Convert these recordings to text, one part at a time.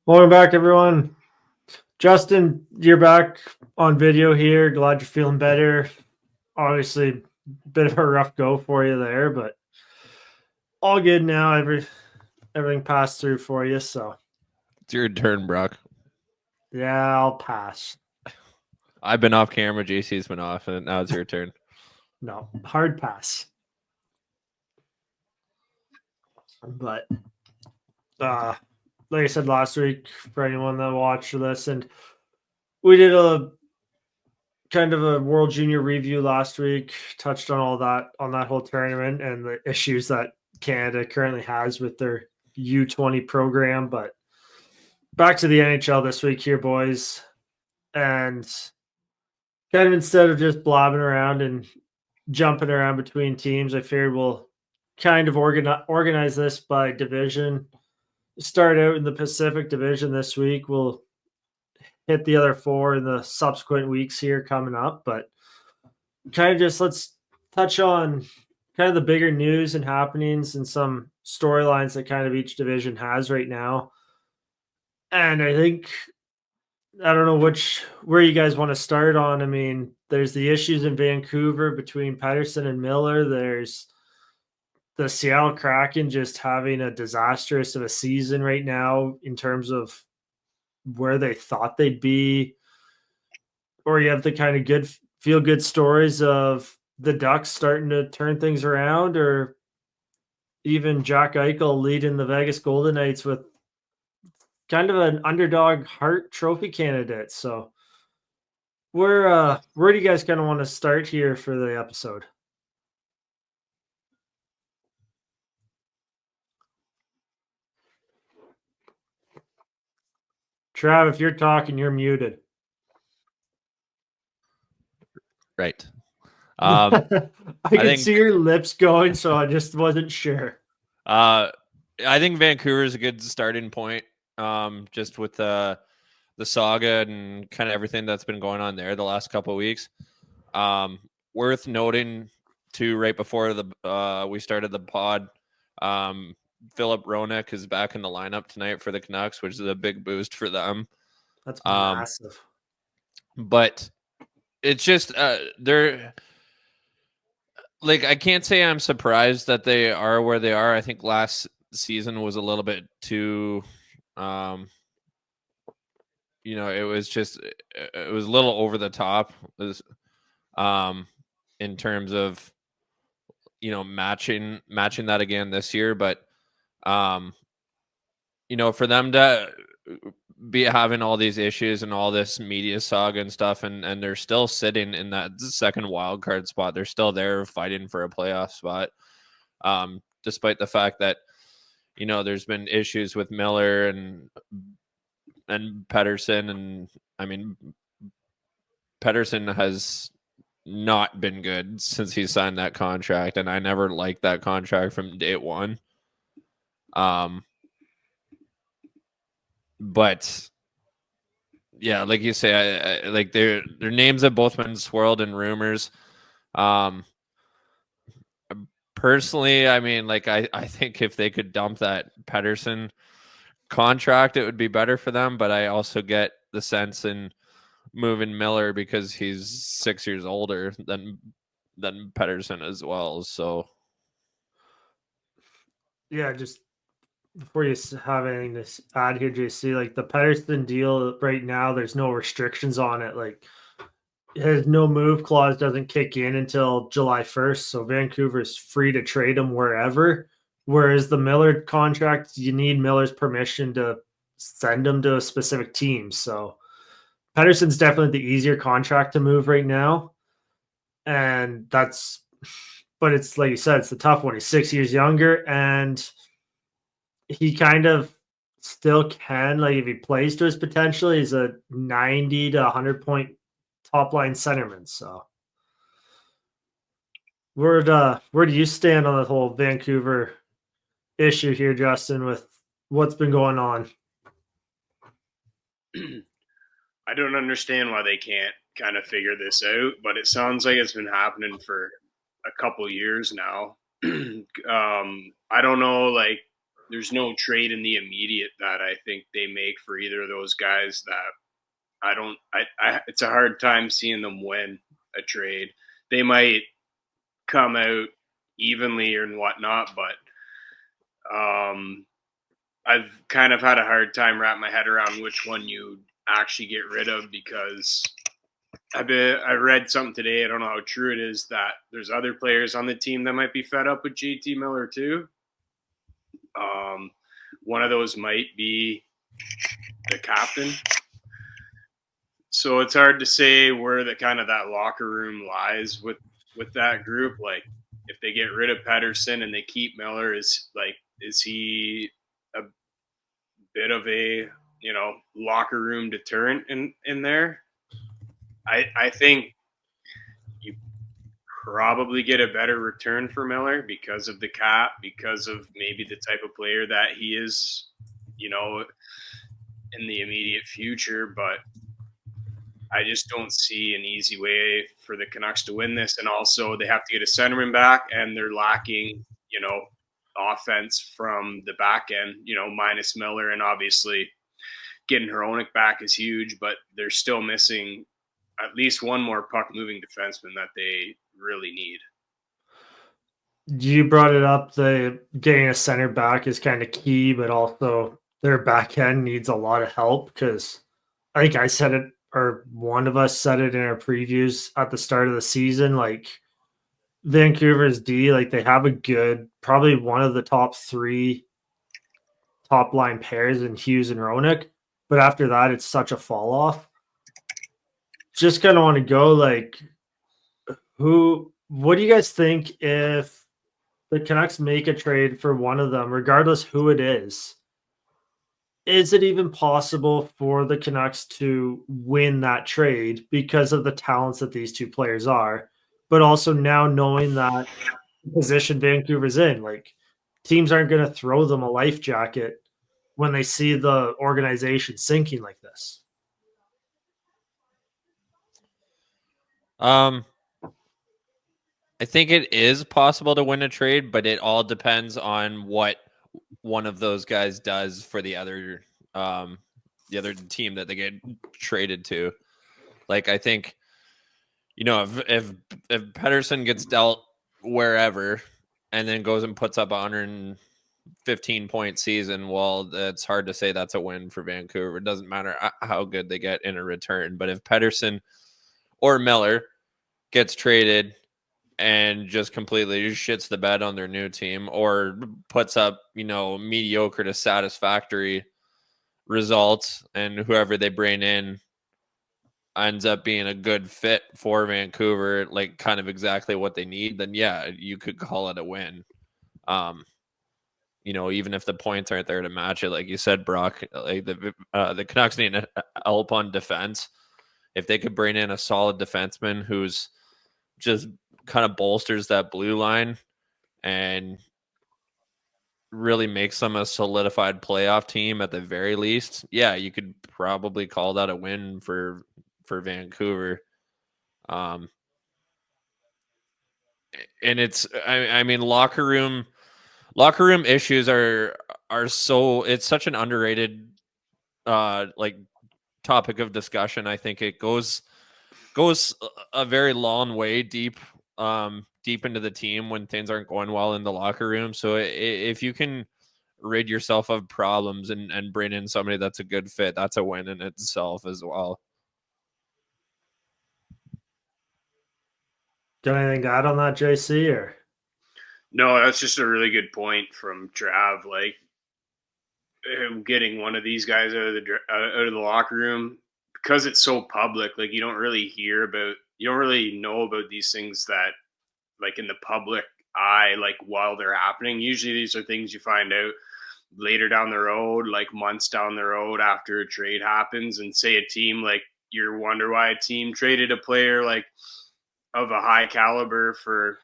Welcome back, everyone. Justin, you're back on video here. Glad you're feeling better. Obviously, a bit of a rough go for you there, but all good now. Everything passed through for you, so It's your turn, Brock. yeah, I'll pass. I've been off camera. JC's been off, and now it's your turn. No, hard pass. But like I said last week, for anyone that watched or listened, we did a kind of a World Junior review last week. Touched on all that on that whole tournament and the issues that Canada currently has with their U20 program. But back to the NHL this week here, boys. And kind of instead of just blabbing around and jumping around between teams, I figured we'll kind of organize this by division. Start out in the Pacific Division this week. We'll hit the other four in the subsequent weeks here coming up. But kind of just let's touch on kind of the bigger news and happenings and some storylines that kind of each division has right now. And I think I don't know where you guys want to start on. I mean, there's the issues in Vancouver between Pattersson and Miller. There's the Seattle Kraken just having a disastrous of a season right now in terms of where they thought they'd be. Or you have the kind of good feel good stories of the Ducks starting to turn things around, or even Jack Eichel leading the Vegas Golden Knights with kind of an underdog Hart Trophy candidate. So where do you guys kind of want to start here for the episode? Trav, if you're talking, you're muted. Right. I can see your lips going, so I just wasn't sure. I think Vancouver is a good starting point. Just with the saga and kind of everything that's been going on there the last couple of weeks. Worth noting too, right before we started the pod, Philip Roenick is back in the lineup tonight for the Canucks, which is a big boost for them. That's massive. But it's just they're like, I can't say I'm surprised that they are where they are. I think last season was a little bit too it was a little over the top. It was, in terms of matching that again this year, but for them to be having all these issues and all this media saga and stuff, and they're still sitting in that second wild card spot. They're still there fighting for a playoff spot, despite the fact that there's been issues with Miller and Pattersson, and I mean Pattersson has not been good since he signed that contract, and I never liked that contract from day one. But yeah, like you say, I like their names have both been swirled in rumors. Personally, I mean, like I think if they could dump that Pattersson contract, it would be better for them. But I also get the sense in moving Miller because he's 6 years older than Pattersson as well. So Yeah, just before you have anything to add here, JC, like the Pattersson deal right now, there's no restrictions on it. Like his no move clause doesn't kick in until July 1st. So Vancouver's free to trade him wherever. Whereas the Miller contract, you need Miller's permission to send him to a specific team. So Patterson's definitely the easier contract to move right now. And but it's like you said, it's the tough one. He's 6 years younger, and he kind of still can, like if he plays to his potential, he's a 90 to 100 point top line centerman. So where do you stand on the whole Vancouver issue here, Justin, with what's been going on? I don't understand why they can't kind of figure this out, but it sounds like it's been happening for a couple years now. I don't know, like there's no trade in the immediate that I think they make for either of those guys that it's a hard time seeing them win a trade. They might come out evenly and whatnot, but I've kind of had a hard time wrap my head around which one you actually get rid of, because I read something today. I don't know how true it is, that there's other players on the team that might be fed up with JT Miller too. One of those might be the captain. So it's hard to say where the kind of that locker room lies with that group. Like, if they get rid of Pattersson and they keep Miller, is he a bit of a locker room deterrent in there? I think you probably get a better return for Miller because of the cap, because of maybe the type of player that he is, in the immediate future. But I just don't see an easy way for the Canucks to win this. And also, they have to get a centerman back, and they're lacking, offense from the back end, minus Miller. And obviously, getting Hronek back is huge, but they're still missing at least one more puck-moving defenseman that they really need. You brought it up. The getting a center back is kind of key, but also their back end needs a lot of help, because I think I said it, or one of us said it in our previews at the start of the season. Like, Vancouver's D, like, they have a good, probably one of the top 3 top line pairs in Hughes and Hronek, but after that, it's such a fall off. Just kind of want to go, like, what do you guys think if the Canucks make a trade for one of them, regardless who it is? Is it even possible for the Canucks to win that trade because of the talents that these two players are, but also now knowing that position Vancouver's in, like, teams aren't going to throw them a life jacket when they see the organization sinking like this? I think it is possible to win a trade, but it all depends on what one of those guys does for the other team that they get traded to. Like, I think, if Pattersson gets dealt wherever and then goes and puts up a 115-point season, well, it's hard to say that's a win for Vancouver. It doesn't matter how good they get in a return. But if Pattersson or Miller gets traded and just completely shits the bed on their new team, or puts up, mediocre to satisfactory results, and whoever they bring in ends up being a good fit for Vancouver, like kind of exactly what they need, then yeah, you could call it a win. Even if the points aren't there to match it, like you said, Brock, like the Canucks need help on defense. If they could bring in a solid defenseman who's just kind of bolsters that blue line and really makes them a solidified playoff team at the very least, yeah, you could probably call that a win for Vancouver. And it's, I mean, locker room issues are so, it's such an underrated like topic of discussion. I think it goes a very long way deep into the team when things aren't going well in the locker room. So if you can rid yourself of problems and bring in somebody that's a good fit, that's a win in itself as well. Got anything to add on that, JC? Or no, that's just a really good point from Trav. Like, getting one of these guys out of the locker room, because it's so public. Like, you don't really know about these things that, like, in the public eye, like, while they're happening. Usually, these are things you find out later down the road, like months down the road after a trade happens. And say a team, like, you wonder why a team traded a player like of a high caliber for,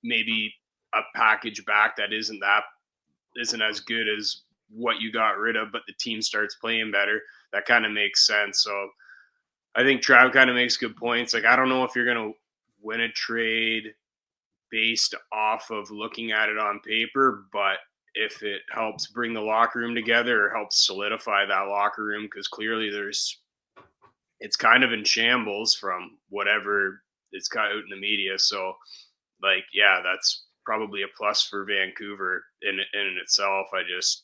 maybe a package back that isn't as good as what you got rid of, but the team starts playing better. That kind of makes sense. So I think Trav kind of makes good points. Like, I don't know if you're going to win a trade based off of looking at it on paper, but if it helps bring the locker room together or helps solidify that locker room, because clearly it's kind of in shambles from whatever it's got out in the media. So, like, yeah, that's probably a plus for Vancouver in itself. I just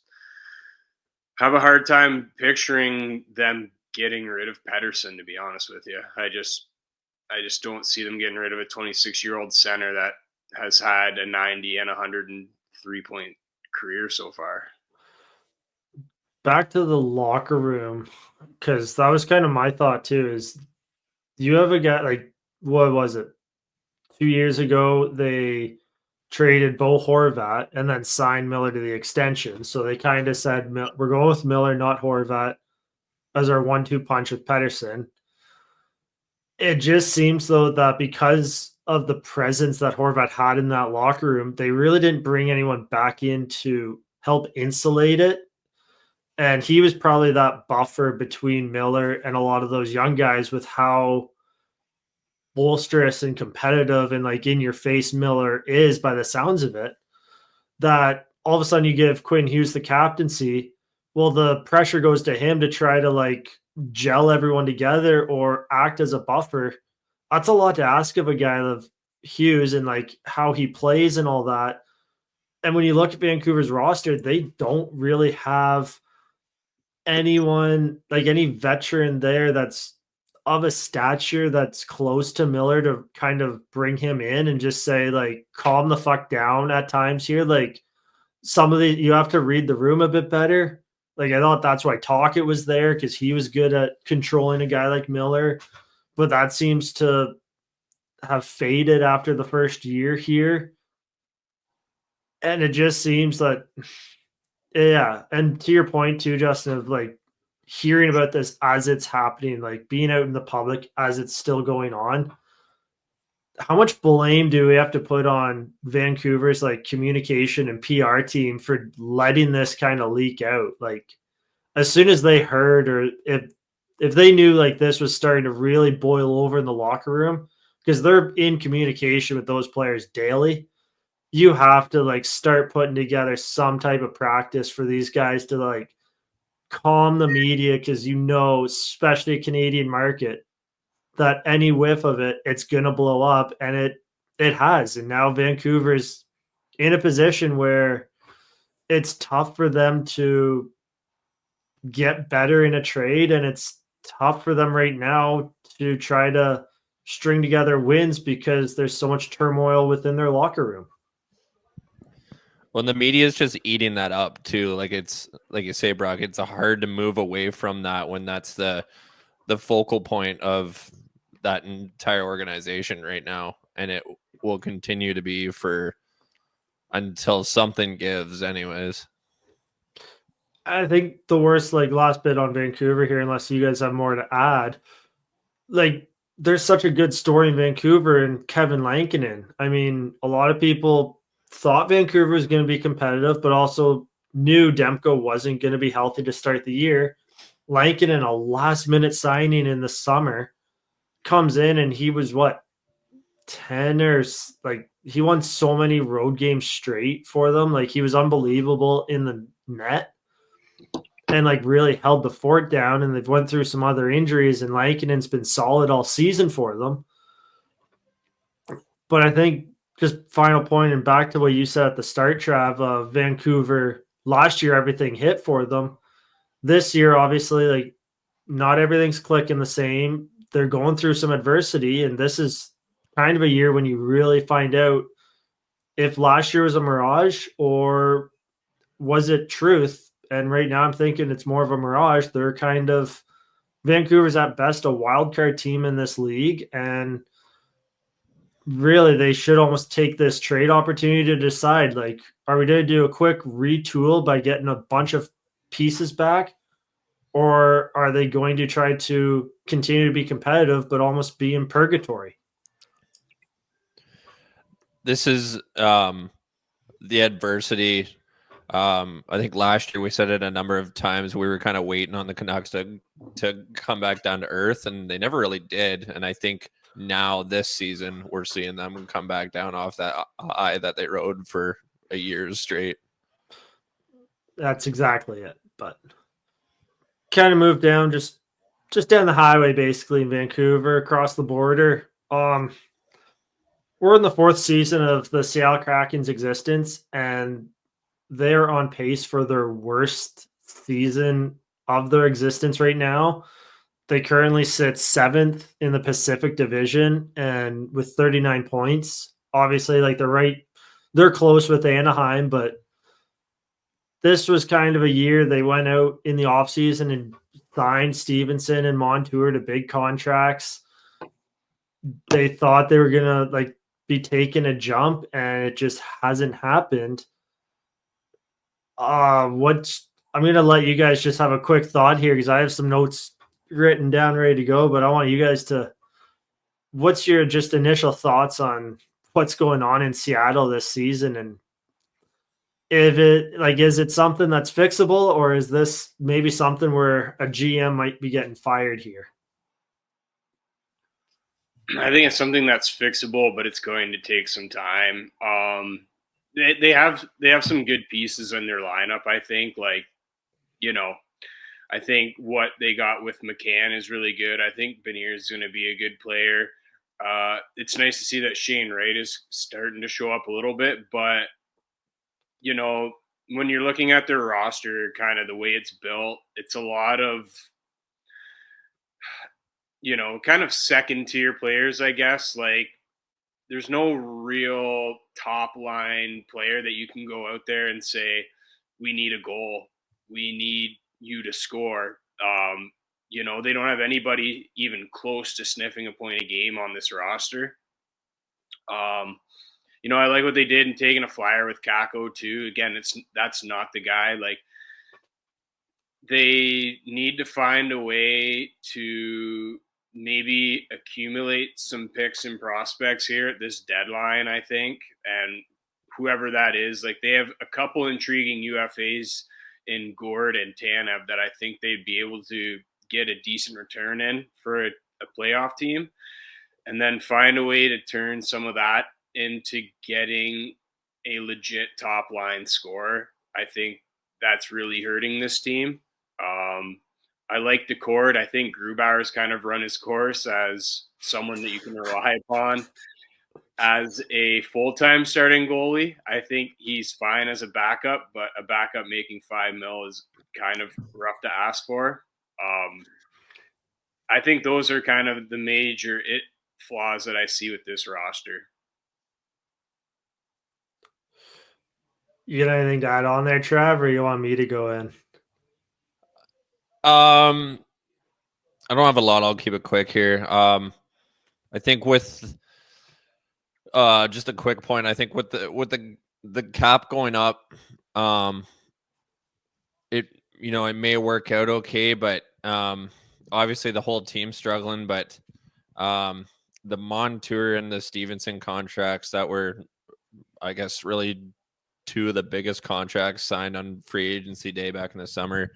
have a hard time picturing them getting rid of Pattersson, to be honest with you. I just don't see them getting rid of a 26-year-old center that has had a 90 and 103 point career so far. Back to the locker room, because that was kind of my thought too. Is you have a guy like, what was it? 2 years ago, they traded Bo Horvat and then signed Miller to the extension. So they kind of said, we're going with Miller, not Horvat, as our 1-2 punch with Pattersson. It just seems, though, that because of the presence that Horvat had in that locker room, they really didn't bring anyone back in to help insulate it. And he was probably that buffer between Miller and a lot of those young guys with how boisterous and competitive and like in your face Miller is, by the sounds of it, that all of a sudden you give Quinn Hughes the captaincy. Well, the pressure goes to him to try to like gel everyone together or act as a buffer. That's a lot to ask of a guy of Hughes and like how he plays and all that. And when you look at Vancouver's roster, they don't really have anyone, like any veteran there that's of a stature that's close to Miller to kind of bring him in and just say, like, calm the fuck down at times here. Like, some of the, you have to read the room a bit better. Like, I thought that's why Tocchet was there, because he was good at controlling a guy like Miller. But that seems to have faded after the first year here. And it just seems that, yeah. And to your point too, Justin, of like hearing about this as it's happening, like being out in the public as it's still going on. How much blame do we have to put on Vancouver's like communication and PR team for letting this kind of leak out? Like, as soon as they heard, or if they knew like this was starting to really boil over in the locker room, because they're in communication with those players daily, you have to like start putting together some type of practice for these guys to like calm the media, because especially a Canadian market, that any whiff of it, it's gonna blow up, and it has. And now Vancouver's in a position where it's tough for them to get better in a trade, and it's tough for them right now to try to string together wins because there's so much turmoil within their locker room. Well, the media is just eating that up too. Like, it's like you say, Brock, it's hard to move away from that when that's the focal point of that entire organization right now, and it will continue to be for until something gives anyways. I think the worst, like, last bit on Vancouver here, unless you guys have more to add, like, there's such a good story in Vancouver and Kevin Lankinen. I mean, a lot of people thought Vancouver was going to be competitive, but also knew Demko wasn't going to be healthy to start the year. Lankinen, a last minute signing in the summer, comes in and he was what, 10 or like, he won so many road games straight for them. Like, he was unbelievable in the net and like really held the fort down. And they've went through some other injuries, and Lankinen's been solid all season for them. But I think, just final point, and back to what you said at the start, Trav, of Vancouver last year, everything hit for them. This year, obviously, like, not everything's clicking the same. They're going through some adversity, and this is kind of a year when you really find out if last year was a mirage or was it truth. And right now I'm thinking it's more of a mirage. They're kind of, Vancouver's at best a wild card team in this league, and really they should almost take this trade opportunity to decide, like, are we going to do a quick retool by getting a bunch of pieces back, or are they going to try to continue to be competitive but almost be in purgatory? This is the adversity. I think last year we said it a number of times. We were kind of waiting on the Canucks to come back down to earth, and they never really did. And I think now this season we're seeing them come back down off that high that they rode for a year straight. That's exactly it. But kind of moved down, just down the highway, basically in Vancouver, across the border. We're in the fourth season of the Seattle Kraken's existence, and they're on pace for their worst season of their existence right now. They currently sit seventh in the Pacific Division and with 39 points. Obviously, like they're close with Anaheim, but this was kind of a year they went out in the offseason and signed Stevenson and Montour to big contracts. They thought they were gonna be taking a jump, and it just hasn't happened. What I'm gonna let you guys just have a quick thought here because I have some notes written down ready to go, but I want you guys to what's your just initial thoughts on what's going on in Seattle this season, and if is it something that's fixable, or is this maybe something where a GM might be getting fired here? I think it's something that's fixable, but it's going to take some time. They have some good pieces in their lineup. I think, I think what they got with McCann is really good. I think Beniers is going to be a good player. It's nice to see that Shane Wright is starting to show up a little bit, but when you're looking at their roster, kind of the way it's built, it's a lot of kind of second tier players, I guess. Like, there's no real top line player that you can go out there and say, we need a goal. We need you to score. They don't have anybody even close to sniffing a point a game on this roster. I like what they did in taking a flyer with Kako too. Again, that's not the guy. Like, they need to find a way to maybe accumulate some picks and prospects here at this deadline, I think. And whoever that is, like, they have a couple intriguing UFAs in Gord and Tanev that I think they'd be able to get a decent return in for a playoff team, and then find a way to turn some of that into getting a legit top line scorer. I think that's really hurting this team. I like the Cord. I think Grubauer's kind of run his course as someone that you can rely upon as a full-time starting goalie. I think he's fine as a backup, but a backup making $5 million is kind of rough to ask for. I think those are kind of the major flaws that I see with this roster. You got anything to add on there, Trav, or you want me to go in? I don't have a lot. I'll keep it quick here. I think with just a quick point, I think with the cap going up, it may work out okay, but obviously the whole team's struggling. But the Montour and the Stevenson contracts that were, I guess, really two of the biggest contracts signed on free agency day back in the summer,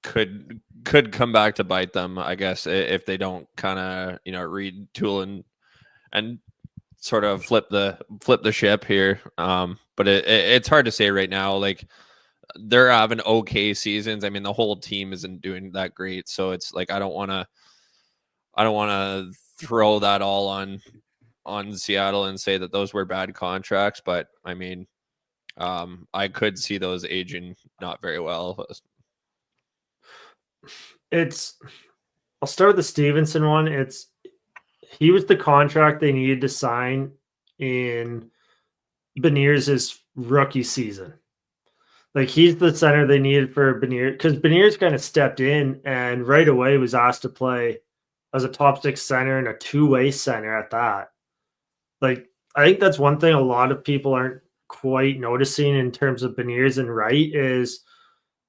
could come back to bite them, I guess, if they don't kind of retool and sort of flip the ship here. But it's hard to say right now. Like, they're having okay seasons. I mean, the whole team isn't doing that great, so it's like I don't want to throw that all on Seattle and say that those were bad contracts. But I mean, I could see those aging not very well. I'll start with the Stevenson one. He was the contract they needed to sign in Beniers' rookie season. Like, he's the center they needed for Beniers, because Beniers kind of stepped in and right away was asked to play as a top six center and a two-way center at that. Like, I think that's one thing a lot of people aren't quite noticing in terms of Beniers and Wright is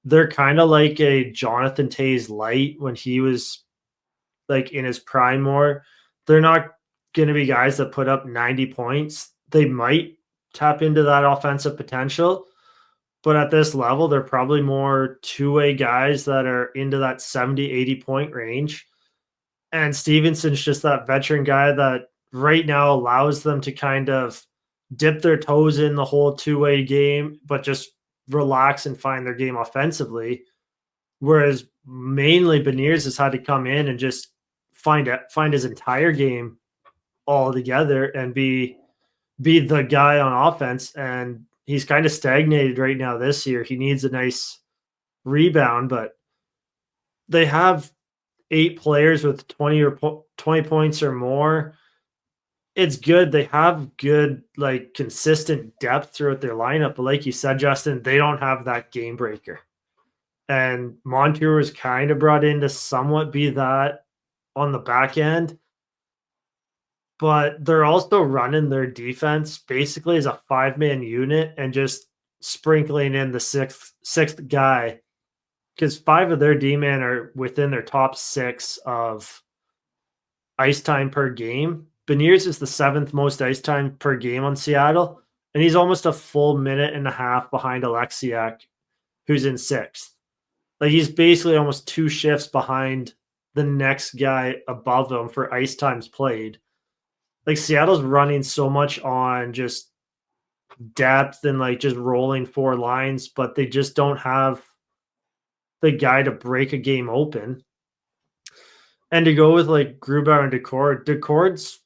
they're kind of like a Jonathan Toews light when he was like in his prime more. They're not going to be guys that put up 90 points. They might tap into that offensive potential, but at this level, they're probably more two-way guys that are into that 70, 80-point range. And Stevenson's just that veteran guy that right now allows them to kind of dip their toes in the whole two-way game, but just relax and find their game offensively. Whereas mainly Beniers has had to come in and just find his entire game all together and be the guy on offense. And he's kind of stagnated right now this year. He needs a nice rebound, but they have 8 players with 20 points or more. It's good. They have good, like, consistent depth throughout their lineup. But like you said, Justin, they don't have that game breaker. And Montour was kind of brought in to somewhat be that on the back end. But they're also running their defense basically as a 5-man unit and just sprinkling in the sixth guy, because 5 of their D-men are within their top 6 of ice time per game. Beniers is the 7th most ice time per game on Seattle, and he's almost a full minute and a half behind Alexiak, who's in 6th. Like, he's basically almost 2 shifts behind the next guy above him for ice times played. Like, Seattle's running so much on just depth and like just rolling 4 lines, but they just don't have the guy to break a game open. And to go with like Grubauer and Decord's,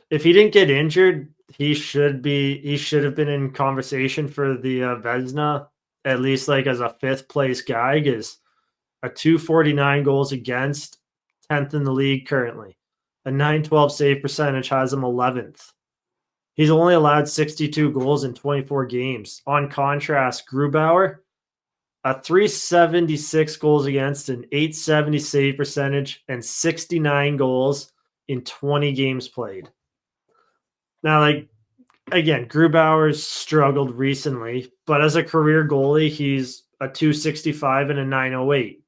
if he didn't get injured, he should have been in conversation for the Vezina, at least like as a 5th place guy, because a 249 goals against, 10th in the league currently. A 912 save percentage has him 11th. He's only allowed 62 goals in 24 games. On contrast, Grubauer, a 376 goals against, an 870 save percentage, and 69 goals in 20 games played. Now, like, again, Grubauer's struggled recently, but as a career goalie, he's a 265 and a 908.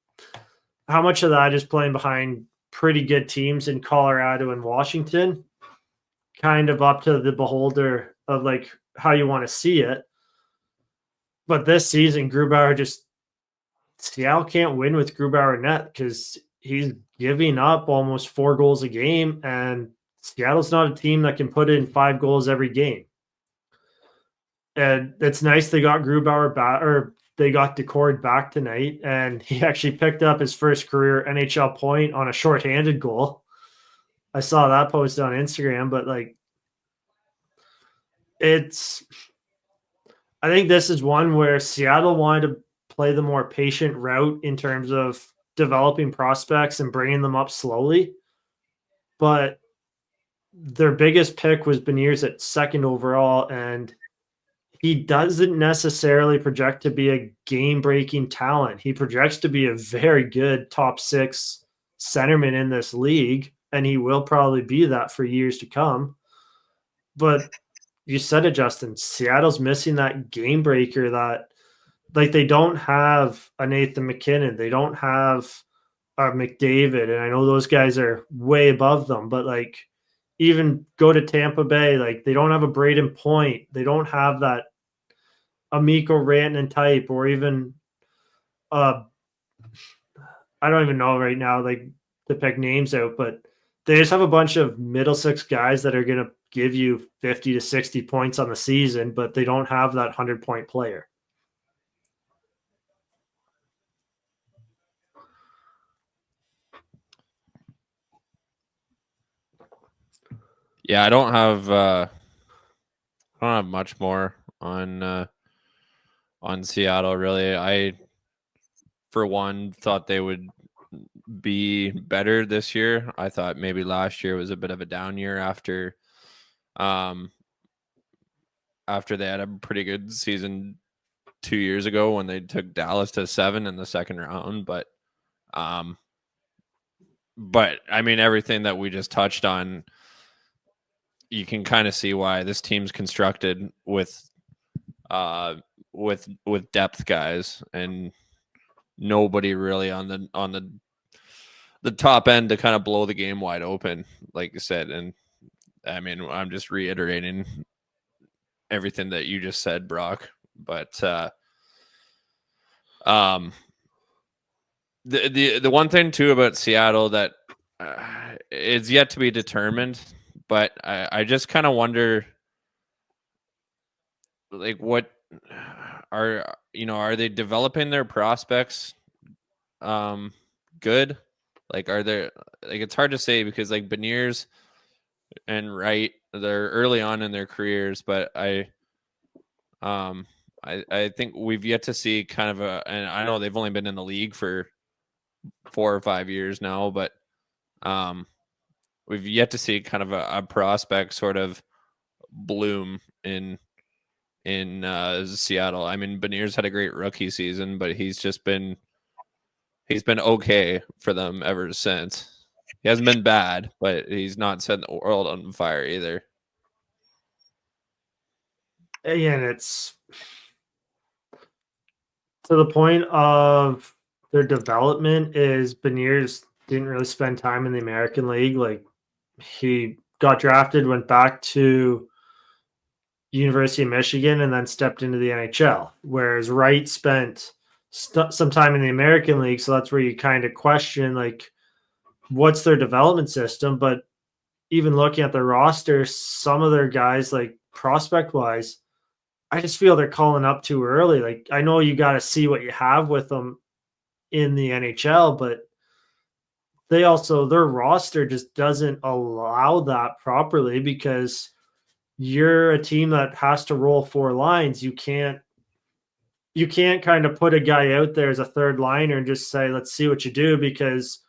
How much of that is playing behind pretty good teams in Colorado and Washington? Kind of up to the beholder of like how you want to see it. But this season, Seattle can't win with Grubauer net because he's giving up almost 4 goals a game, and Seattle's not a team that can put in 5 goals every game. And it's nice they got Grubauer back, or they got Decord back tonight, and he actually picked up his first career NHL point on a shorthanded goal. I saw that posted on Instagram, but like, I think this is one where Seattle wanted to play the more patient route in terms of developing prospects and bringing them up slowly. But their biggest pick was Beniers at 2nd overall, and he doesn't necessarily project to be a game-breaking talent. He projects to be a very good top 6 centerman in this league, and he will probably be that for years to come. But you said it, Justin, Seattle's missing that game breaker that, like, they don't have a Nathan McKinnon. They don't have a McDavid. And I know those guys are way above them, but like, even go to Tampa Bay, like, they don't have a Braden Point. They don't have that Amico Rantanen type, or even I don't even know right now, like, to pick names out, but they just have a bunch of middle 6 guys that are going to give you 50 to 60 points on the season, but they don't have that 100-point player. Yeah, I don't have much more on Seattle, really. I, for one, thought they would be better this year. I thought maybe last year was a bit of a down year after they had a pretty good season 2 years ago when they took Dallas to 7 in the 2nd round. But I mean, everything that we just touched on, you can kind of see why this team's constructed with depth guys, and nobody really on the top end to kind of blow the game wide open, like you said. And I mean, I'm just reiterating everything that you just said, Brock. But the one thing too about Seattle that is yet to be determined, but I just kind of wonder like what are they developing their prospects good? Like are there like it's hard to say because like Beniers and Wright, they're early on in their careers, but I think we've yet to see kind of and I know they've only been in the league for 4 or 5 years now, but we've yet to see kind of a prospect sort of bloom in Seattle. I mean, Beniers had a great rookie season, but he's been okay for them ever since. He hasn't been bad, but he's not setting the world on fire either. Again, it's to the point of their development is Beniers didn't really spend time in the American League. Like he got drafted, went back to University of Michigan, and then stepped into the NHL. Whereas Wright spent some time in the American League, so that's where you kind of question like what's their development system. But even looking at their roster, some of their guys, like prospect wise, I just feel they're calling up too early. Like I know you got to see what you have with them in the NHL, but they also their roster just doesn't allow that properly because you're a team that has to roll 4 lines. You can't kind of put a guy out there as a third liner and just say, let's see what you do, because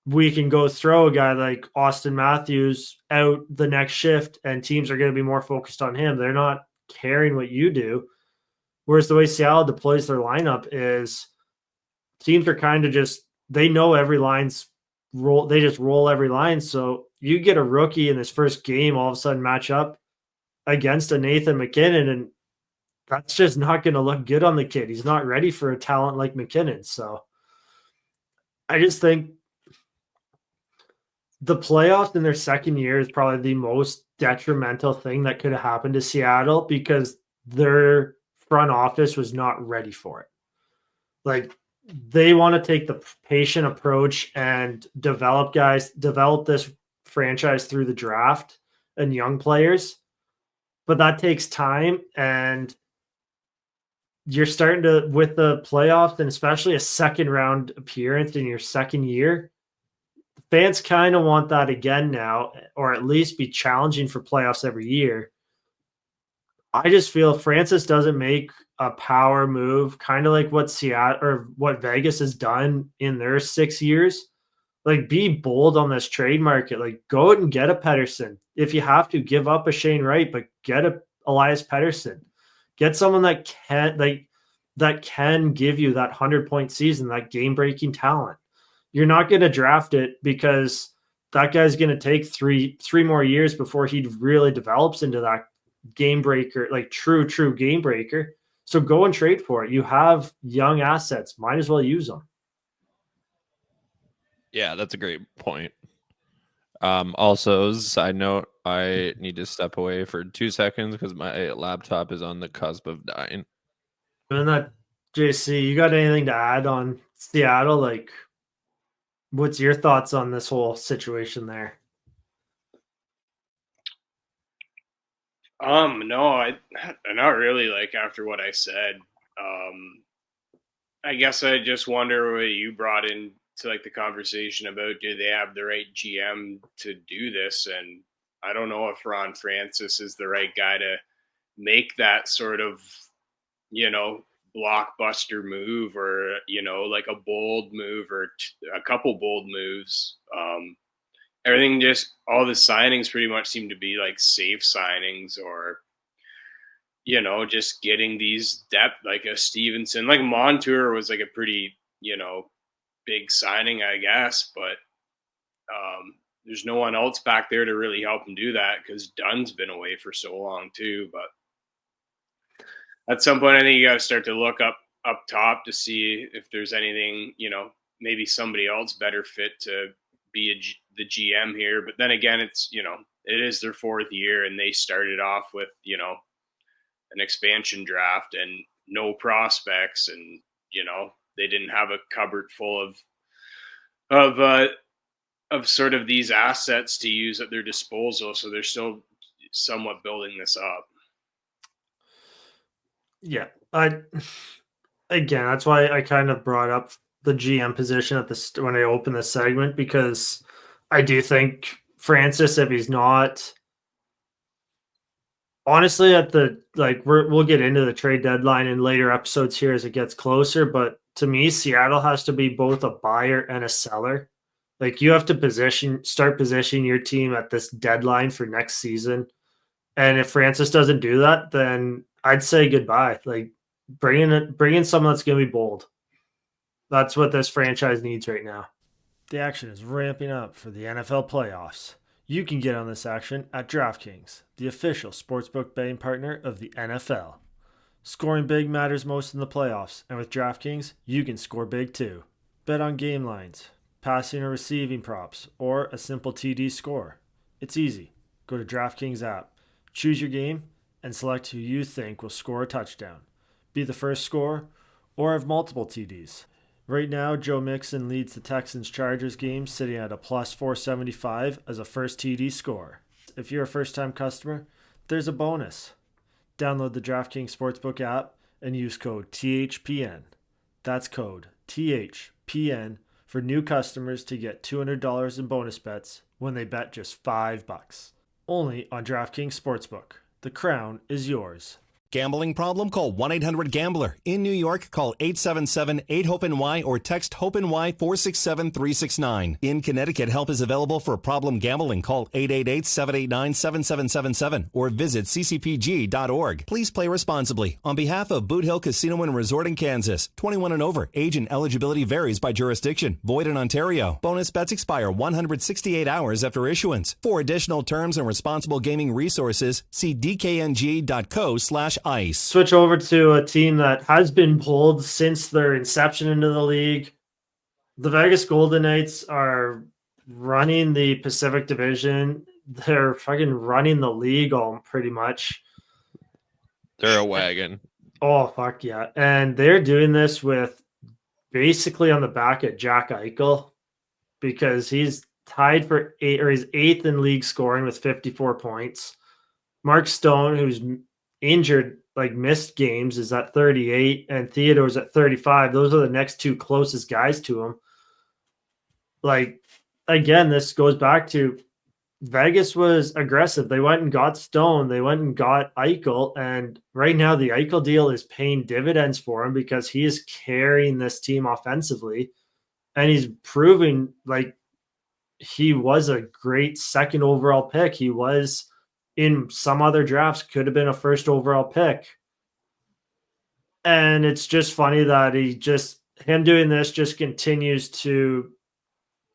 we can go throw a guy like Austin Matthews out the next shift and teams are going to be more focused on him. They're not caring what you do. Whereas the way Seattle deploys their lineup is teams are kind of just, they know every line's roll. They just roll every line. So you get a rookie in his first game, all of a sudden match up against a Nathan McKinnon, and that's just not going to look good on the kid. He's not ready for a talent like McKinnon. So I just think the playoffs in their second year is probably the most detrimental thing that could have happened to Seattle because their front office was not ready for it. Like they want to take the patient approach and develop this franchise through the draft and young players, but that takes time, and you're starting to, with the playoffs and especially a second round appearance in your second year, fans kind of want that again now, or at least be challenging for playoffs every year. I just feel if Francis doesn't make a power move, kind of like what Seattle or what Vegas has done in their 6 years, like be bold on this trade market. Like go out and get a Pattersson. If you have to, give up a Shane Wright, but get a Elias Pettersson. Get someone that can give you that 100-point season, that game-breaking talent. You're not going to draft it because that guy's going to take three more years before he really develops into that game breaker, like true game breaker. So go and trade for it. You have young assets. Might as well use them. Yeah, that's a great point. Also, side note, I need to step away for 2 seconds because my laptop is on the cusp of dying. And that, JC, you got anything to add on Seattle? Like, what's your thoughts on this whole situation there? No, I not really. Like after what I said, I guess I just wonder what you brought into like the conversation about do they have the right GM to do this, and I don't know if Ron Francis is the right guy to make that sort of blockbuster move or like a bold move or a couple bold moves. Everything, just all the signings pretty much seem to be like safe signings or just getting these depth like a Stevenson. Like Montour was like a pretty big signing, I guess, but there's no one else back there to really help him do that because Dunn's been away for so long too. But at some point I think you got to start to look up top to see if there's anything, maybe somebody else better fit to be the GM here. But then again, it's, it is their 4th year and they started off with, an expansion draft and no prospects. And, they didn't have a cupboard full of sort of these assets to use at their disposal. So they're still somewhat building this up. Yeah, again, that's why I kind of brought up the GM position at the when I opened the segment, because I do think Francis, if he's not honestly at the we'll get into the trade deadline in later episodes here as it gets closer, but to me, Seattle has to be both a buyer and a seller. Like you have to start positioning your team at this deadline for next season. And if Francis doesn't do that, then I'd say goodbye. Like bring in someone that's going to be bold. That's what this franchise needs right now. The action is ramping up for the NFL playoffs. You can get on this action at DraftKings, the official sportsbook betting partner of the NFL. Scoring big matters most in the playoffs, and with DraftKings, you can score big too. Bet on game lines, passing or receiving props, or a simple TD score. It's easy. Go to DraftKings app, choose your game, and select who you think will score a touchdown. Be the first scorer, or have multiple TDs. Right now, Joe Mixon leads the Texans-Chargers game, sitting at a plus 475 as a first TD score. If you're a first-time customer, there's a bonus. Download the DraftKings Sportsbook app and use code THPN. That's code THPN for new customers to get $200 in bonus bets when they bet just $5. Only on DraftKings Sportsbook. The crown is yours. Gambling problem? Call 1-800-GAMBLER. In New York, call 877-8-HOPE-NY or text HOPE-NY 467-369. In Connecticut, help is available for problem gambling. Call 888-789-7777 or visit ccpg.org. Please play responsibly. On behalf of Boot Hill Casino and Resort in Kansas, 21 and over. Age and eligibility varies by jurisdiction. Void in Ontario. Bonus bets expire 168 hours after issuance. For additional terms and responsible gaming resources, see dkng.co/ice. Switch over to a team that has been pulled since their inception into the league. The Vegas Golden Knights are running the Pacific Division. They're fucking running the league all pretty much. They're a wagon. Oh, fuck yeah. And they're doing this with basically on the back of Jack Eichel, because he's tied for he's eighth in league scoring with 54 points. Mark Stone, who's injured, missed games, is at 38, and Theodore's at 35. Those are the next two closest guys to him. Again, this goes back to Vegas was aggressive. They went and got Stone. They went and got Eichel, and right now the Eichel deal is paying dividends for him because he is carrying this team offensively, and he's proving he was a great second overall pick. He was in some other drafts could have been a first overall pick. And it's just funny that him doing this just continues to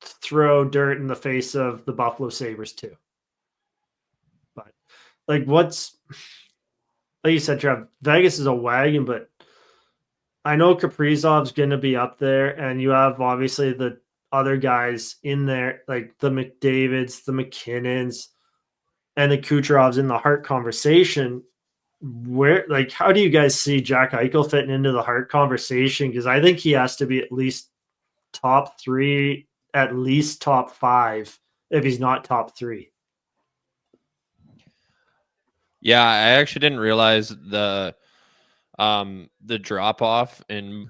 throw dirt in the face of the Buffalo Sabres too. But like you said, Trev, Vegas is a wagon, but I know Kaprizov's going to be up there, and you have obviously the other guys in there, like the McDavids, the McKinnons, and the Kucherovs in the Hart conversation. Where, how do you guys see Jack Eichel fitting into the Hart conversation? Because I think he has to be at least top 3, at least top 5, if he's not top 3. Yeah, I actually didn't realize the drop off in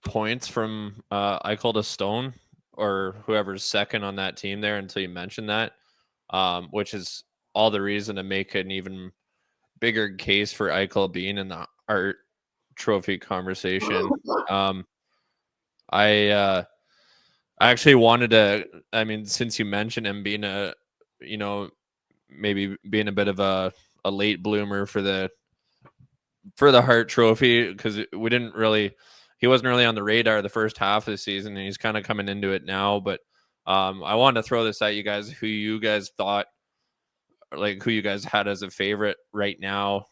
points from Eichel to Stone, or whoever's second on that team there, until you mentioned that, which is all the reason to make an even bigger case for Eichel being in the Hart Trophy conversation. I actually wanted to, since you mentioned him being maybe being a bit of a late bloomer for the Hart Trophy, because he wasn't really on the radar the first half of the season, and he's kind of coming into it now. But I wanted to throw this at you guys, who you guys thought, who you guys had as a favorite right now,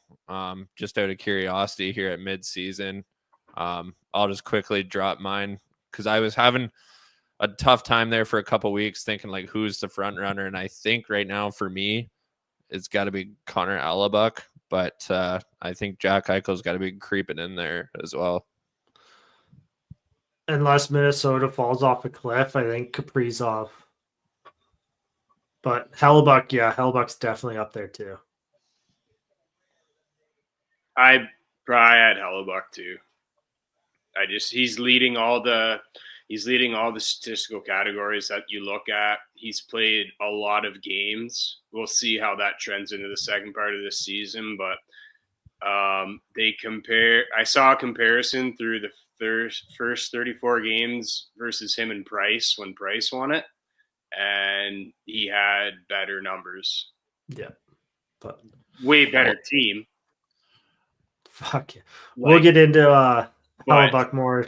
just out of curiosity here at mid-season. I'll just quickly drop mine, because I was having a tough time there for a couple weeks thinking who's the front runner, and I think right now for me it's got to be Connor Hellebuck, but I think Jack Eichel's got to be creeping in there as well. Unless Minnesota falls off a cliff, I think Kaprizov. But Hellebuck, yeah, Hellebuck's definitely up there too. I Probably had Hellebuck too. He's leading all the statistical categories that you look at. He's played a lot of games. We'll see how that trends into the second part of this season, but I saw a comparison through the first 34 games versus him and Price when Price won it, and he had better numbers. Yeah, but way better team. Fuck yeah. We'll get into Hellebuck more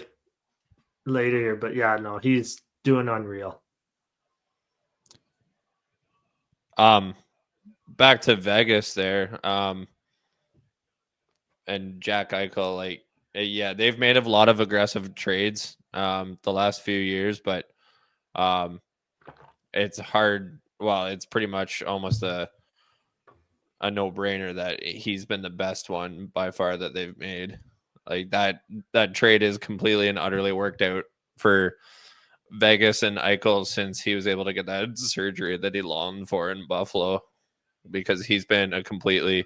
later here, but yeah, no, he's doing unreal. Back to Vegas there. And Jack Eichel, like, yeah, they've made a lot of aggressive trades the last few years, but it's hard. Well, it's pretty much almost a no-brainer that he's been the best one by far that they've made. Like that trade is completely and utterly worked out for Vegas and Eichel since he was able to get that surgery that he longed for in Buffalo, because he's been a completely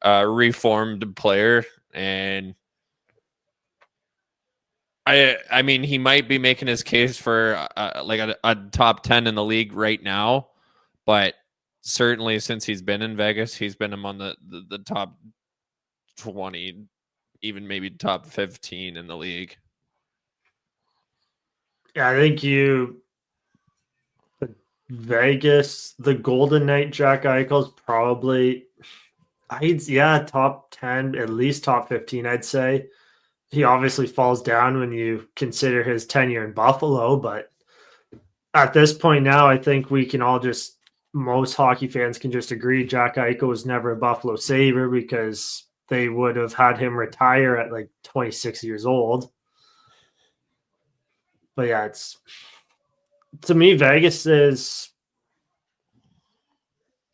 reformed player. And I mean, he might be making his case for like a top 10 in the league right now, but certainly since he's been in Vegas, he's been among the top 20, even maybe top 15 in the league. Yeah, I think Vegas, the Golden Knight Jack Eichel's probably, top 10, at least top 15, I'd say. He obviously falls down when you consider his tenure in Buffalo, but at this point now, I think we can all most hockey fans can just agree Jack Eichel was never a Buffalo Sabre, because they would have had him retire at like 26 years old. But yeah, to me, Vegas is,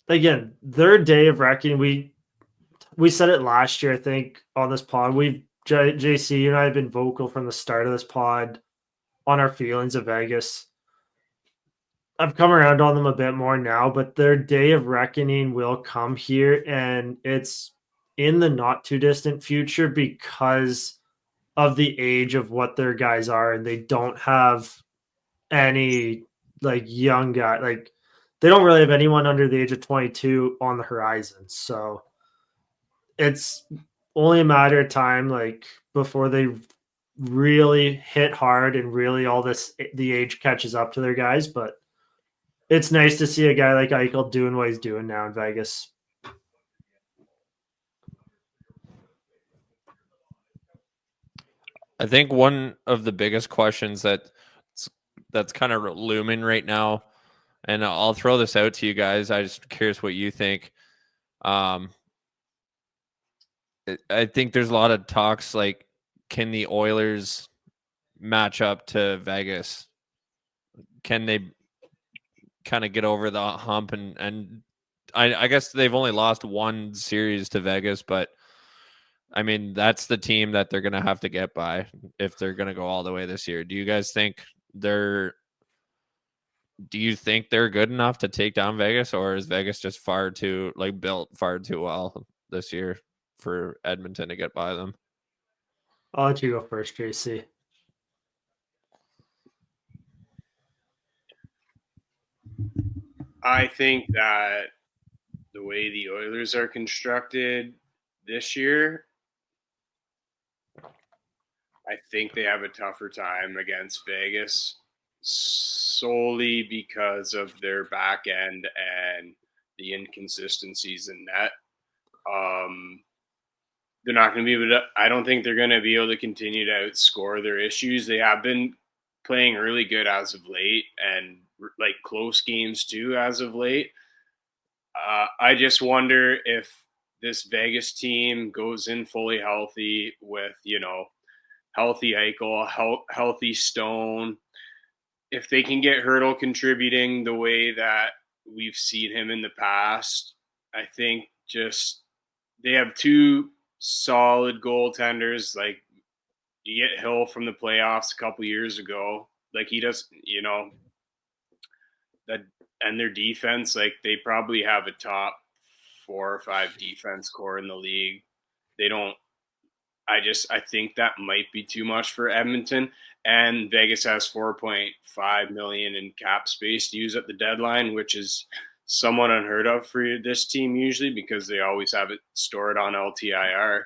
again, their day of reckoning. We said it last year, I think, on this pod. JC, you and I have been vocal from the start of this pod on our feelings of Vegas. I've come around on them a bit more now, but their day of reckoning will come here, and it's in the not too distant future because of the age of what their guys are, and they don't have any like young guy, like they don't really have anyone under the age of 22 on the horizon. So it's only a matter of time, like, before they really hit hard and really the age catches up to their guys. But it's nice to see a guy like Eichel doing what he's doing now in Vegas. I think one of the biggest questions that's kind of looming right now, and I'll throw this out to you guys. I'm just curious what you think. I think there's a lot of talks like, can the Oilers match up to Vegas? Can they kind of get over the hump? And I guess they've only lost one series to Vegas, but I mean, that's the team that they're going to have to get by if they're going to go all the way this year. Do you guys think they're good enough to take down Vegas, or is Vegas just built far too well this year for Edmonton to get by them? I'll let you go first, JC. I think that the way the Oilers are constructed this year, I think they have a tougher time against Vegas, solely because of their back end and the inconsistencies in net. They're not going to be able to, I don't think they're going to be able to continue to outscore their issues. They have been playing really good as of late, and like close games too as of late. I just wonder if this Vegas team goes in fully healthy with, healthy Eichel, healthy Stone. If they can get Hurdle contributing the way that we've seen him in the past, I think just they have two solid goaltenders. Like, you get Hill from the playoffs a couple years ago. Like, he does, that, and their defense, like, they probably have a top 4 or 5 defense core in the league. They don't I think that might be too much for Edmonton. And Vegas has 4.5 million in cap space to use at the deadline, which is somewhat unheard of for this team usually because they always have it stored on LTIR.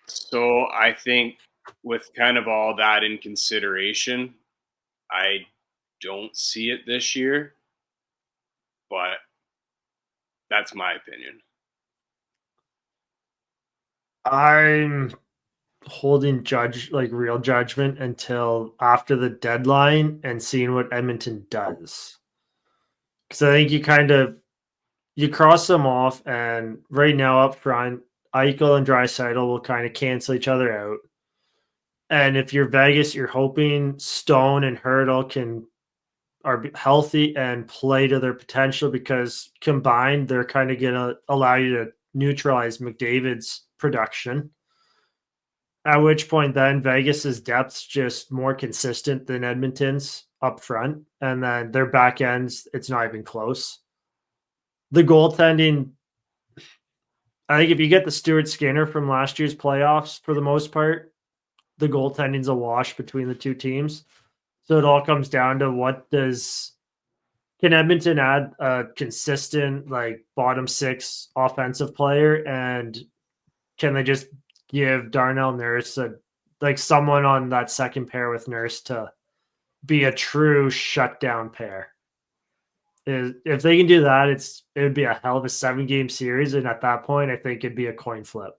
So I think with kind of all that in consideration, I don't see it this year, but that's my opinion. I'm holding real judgment until after the deadline and seeing what Edmonton does. Because I think you cross them off, and right now up front, Eichel and Draisaitl will kind of cancel each other out. And if you're Vegas, you're hoping Stone and Hurdle are healthy and play to their potential, because combined they're kind of going to allow you to neutralize McDavid's production. At which point then Vegas's depth's just more consistent than Edmonton's up front, and then their back ends, it's not even close. The goaltending, I think if you get the Stuart Skinner from last year's playoffs, for the most part, the goaltending's a wash between the two teams. So it all comes down to can Edmonton add a consistent bottom six offensive player, and can they just give Darnell Nurse someone on that second pair with Nurse to be a true shutdown pair? If they can do that, it would be a hell of a 7-game series, and at that point, I think it'd be a coin flip.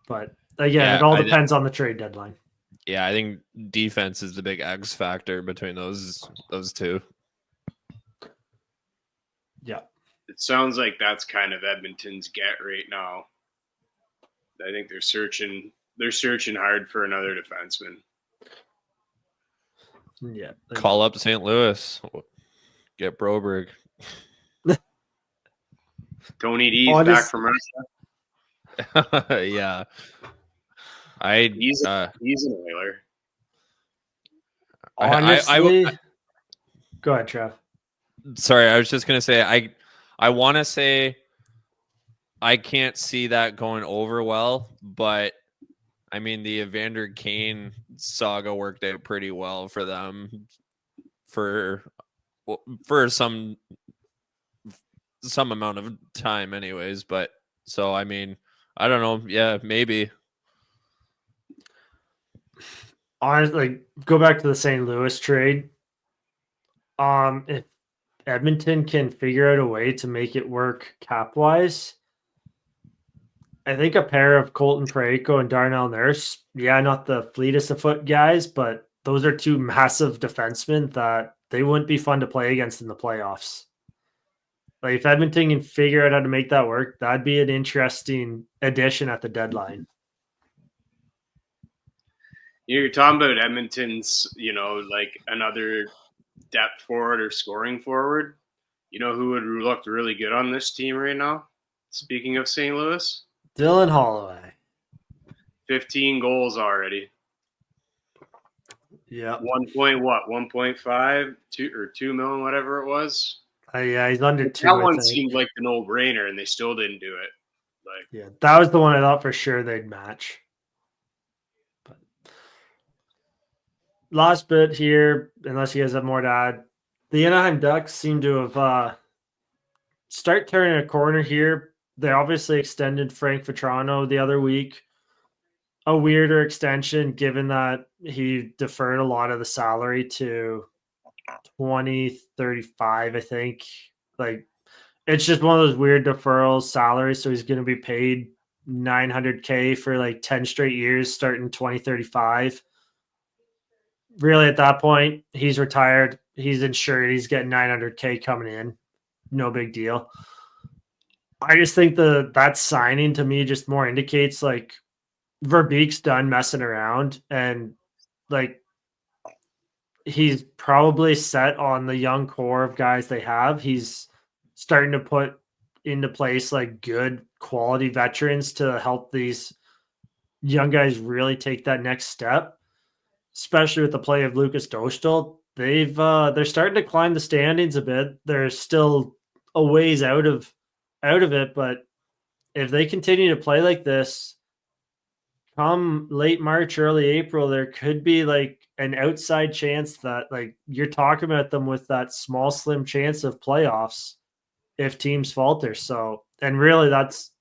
But again, it all depends on the trade deadline. Yeah, I think defense is the big X factor between those two. Yeah. It sounds like that's kind of Edmonton's get right now. I think they're searching hard for another defenseman. Yeah. Call up St. Louis. Get Broberg. Tony D's back from Russia. Yeah. He's an Oiler. Honestly, go ahead, Trev. Sorry, I was just gonna say I want to say I can't see that going over well, but I mean the Evander Kane saga worked out pretty well for them for some amount of time, anyways. But so I mean, I don't know. Yeah, maybe. Honestly, go back to the St. Louis trade. If Edmonton can figure out a way to make it work cap-wise, I think a pair of Colton Parayko and Darnell Nurse, not the fleetest of foot guys, but those are two massive defensemen that they wouldn't be fun to play against in the playoffs. If Edmonton can figure out how to make that work, that'd be an interesting addition at the deadline. You're talking about Edmonton's, another depth forward or scoring forward. You know who would look really good on this team right now? Speaking of St. Louis? Dylan Holloway. 15 goals already. Yeah. 1.5, 2 million, whatever it was. Yeah, he's under 2. That one seemed like the no-brainer, and they still didn't do it. That was the one I thought for sure they'd match. But last bit here, unless you guys have more to add, the Anaheim Ducks seem to have start turning a corner here. They obviously extended Frank Vetrano the other week. A weirder extension, given that he deferred a lot of the salary to 2035, I think. It's just one of those weird deferrals salaries, so he's going to be paid $900K for 10 straight years starting 2035. Really, at that point, he's retired. He's insured. He's getting $900K coming in. No big deal. I just think that signing to me just more indicates Verbeek's done messing around, and he's probably set on the young core of guys they have. He's starting to put into place good quality veterans to help these young guys really take that next step, especially with the play of Lukas Dostal. They're starting to climb the standings a bit. They're still a ways out of it, but if they continue to play like this, come late March, early April, there could be like an outside chance that like you're talking about them with that small, slim chance of playoffs if teams falter. So, and really that's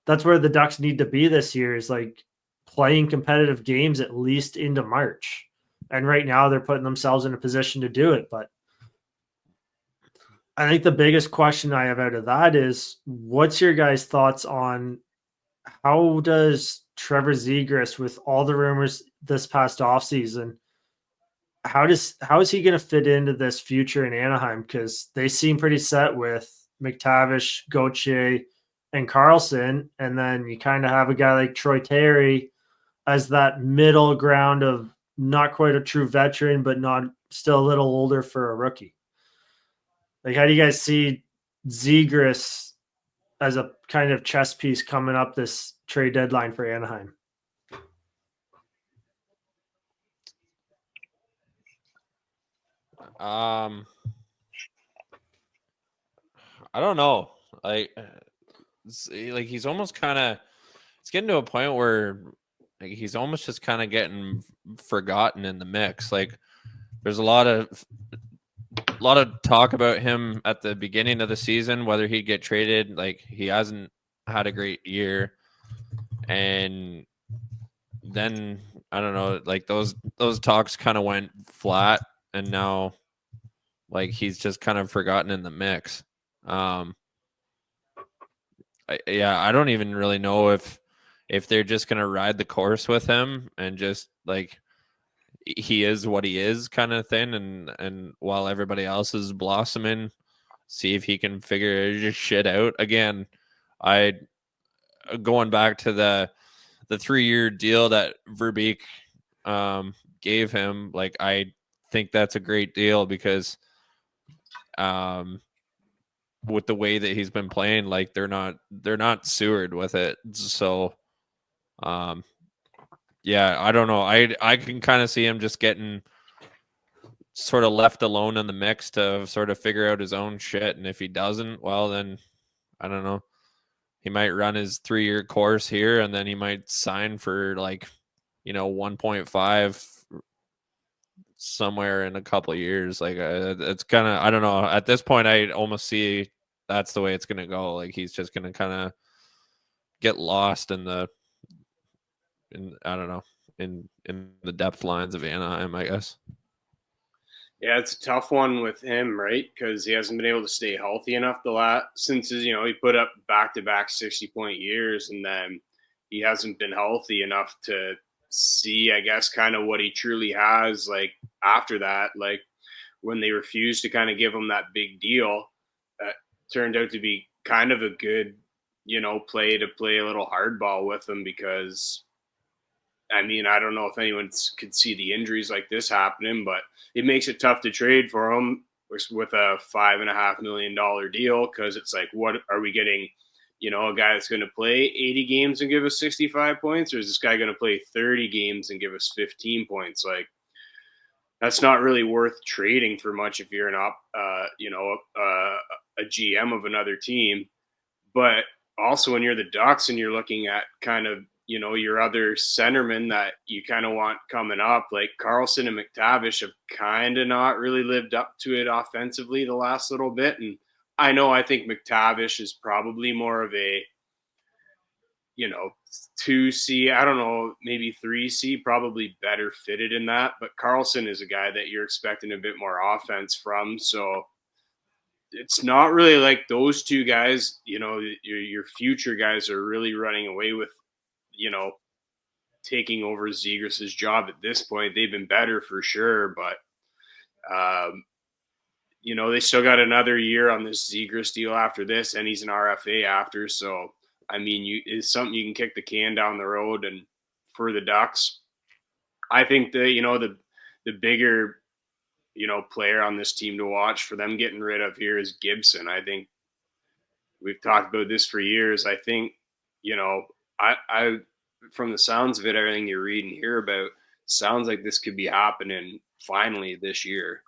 where the Ducks need to be this year is like playing competitive games at least into March. And right now they're putting themselves in a position to do it. But I think the biggest question I have out of that is what's your guys' thoughts on how does Trevor Zegras, with all the rumors this past offseason, how is he going to fit into this future in Anaheim? Because they seem pretty set with McTavish, Gauthier, and Carlson, and then you kind of have a guy like Troy Terry as that middle ground of not quite a true veteran, but not still a little older for a rookie. Like, how do you guys see Zegras as a kind of chess piece coming up this trade deadline for Anaheim? I don't know. Like he's almost kind of it's getting to a point where like he's almost just kind of getting forgotten in the mix. Like there's a lot of talk about him at the beginning of the season, whether he'd get traded. Like he hasn't had a great year, and then I don't know, like those talks kind of went flat, and now like he's just kind of forgotten in the mix. I don't even really know if they're just gonna ride the course with him and just like he is what he is kind of thing, and while everybody else is blossoming, see if he can figure his shit out. Again, going back to the 3-year deal that Verbeek gave him, like I think that's a great deal because with the way that he's been playing, like they're not sewered with it. So yeah, I don't know. I can kind of see him just getting sort of left alone in the mix to sort of figure out his own shit. And if he doesn't, well, then I don't know. He might run his 3-year course here and then he might sign for like, 1.5 somewhere in a couple of years. Like it's kind of, I don't know. At this point, I almost see that's the way it's going to go. Like he's just going to kind of get lost in I don't know, in the depth lines of Anaheim, I guess. Yeah, it's a tough one with him, right? Because he hasn't been able to stay healthy enough since his, he put up back-to-back 60-point years, and then he hasn't been healthy enough to see, I guess, kind of what he truly has. Like after that, like when they refused to kind of give him that big deal, that turned out to be kind of a good, play to play a little hardball with him because. I mean, I don't know if anyone could see the injuries like this happening, but it makes it tough to trade for him with a $5.5 million deal because it's like, what are we getting? A guy that's going to play 80 games and give us 65 points, or is this guy going to play 30 games and give us 15 points? Like, that's not really worth trading for much if you're a GM of another team. But also when you're the Ducks and you're looking at kind of your other centermen that you kind of want coming up, like Carlson and McTavish have kind of not really lived up to it offensively the last little bit. And I think McTavish is probably more of a, 2C, I don't know, maybe 3C, probably better fitted in that. But Carlson is a guy that you're expecting a bit more offense from. So it's not really like those two guys, your future guys are really running away with, taking over Zegras' job at this point. They've been better for sure, but they still got another year on this Zegras deal after this, and he's an RFA after. So, I mean, it's something you can kick the can down the road. And for the Ducks, I think the bigger, player on this team to watch for them getting rid of here is Gibson. I think we've talked about this for years. I think, I from the sounds of it, everything you read and hear about sounds like this could be happening finally this year.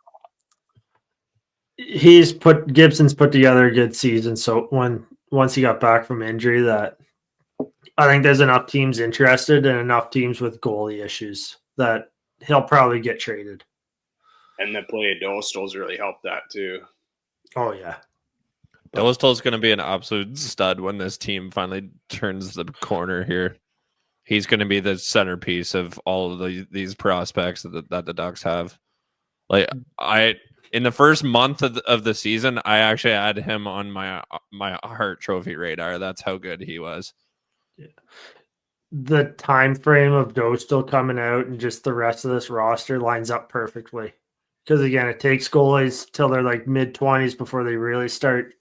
Gibson's put together a good season. So when once he got back from injury that I think there's enough teams interested and enough teams with goalie issues that he'll probably get traded. And the play of Dostal's really helped that too. Oh, yeah. Dostal's going to be an absolute stud when this team finally turns the corner here. He's going to be the centerpiece of all of these prospects that the Ducks have. Like in the first month of the season, I actually had him on my Hart Trophy radar. That's how good he was. Yeah. The time frame of Dostal coming out and just the rest of this roster lines up perfectly. Because again, it takes goalies till they're like mid-20s before they really start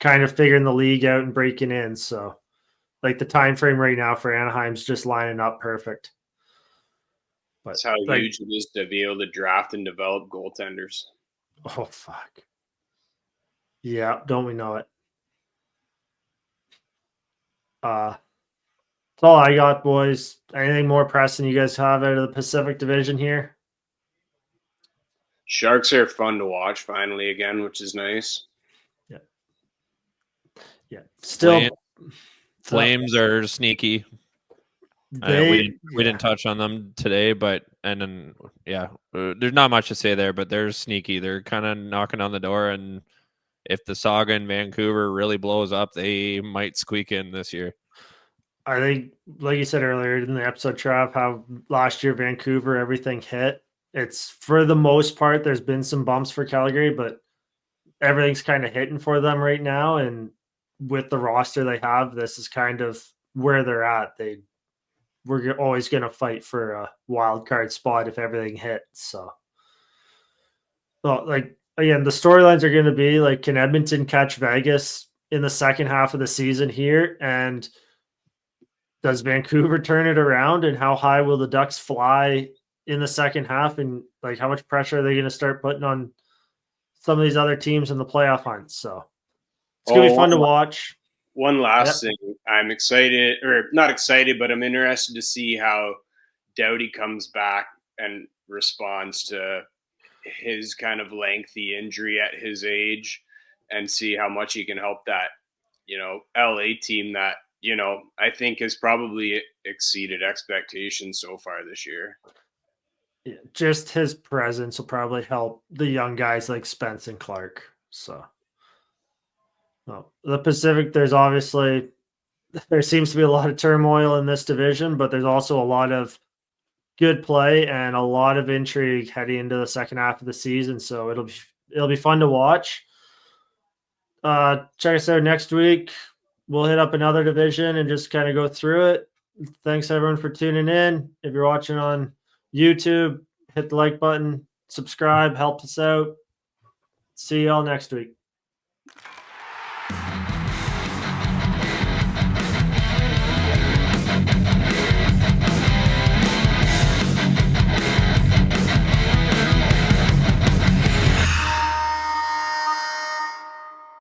kind of figuring the league out and breaking in. So like the time frame right now for Anaheim's just lining up perfect. But that's how huge it is to be able to draft and develop goaltenders. Oh, fuck. Yeah, don't we know it? That's all I got, boys. Anything more pressing you guys have out of the Pacific Division here? Sharks are fun to watch finally again, which is nice. Yeah. Still, Flames are sneaky. We didn't touch on them today, but there's not much to say there, but they're sneaky. They're kind of knocking on the door, and if the saga in Vancouver really blows up, they might squeak in this year. I think, like you said earlier in the episode, Trav, how last year Vancouver, everything hit. It's for the most part, there's been some bumps for Calgary, but everything's kind of hitting for them right now. And with the roster they have, this is kind of where they're at. We're always going to fight for a wild card spot if everything hits. So, like, again, the storylines are going to be like, can Edmonton catch Vegas in the second half of the season here? And does Vancouver turn it around? And how high will the Ducks fly in the second half? And like, how much pressure are they going to start putting on some of these other teams in the playoff hunt? So it's going to be fun to watch. One last thing. I'm excited, or not excited, but I'm interested to see how Doughty comes back and responds to his kind of lengthy injury at his age, and see how much he can help that, LA team that, I think has probably exceeded expectations so far this year. Yeah, just his presence will probably help the young guys like Spence and Clark. So, the Pacific, there seems to be a lot of turmoil in this division, but there's also a lot of good play and a lot of intrigue heading into the second half of the season. So it'll be fun to watch. Check us out next week. We'll hit up another division and just kind of go through it. Thanks everyone for tuning in. If you're watching on YouTube, hit the like button, subscribe, help us out. See y'all next week.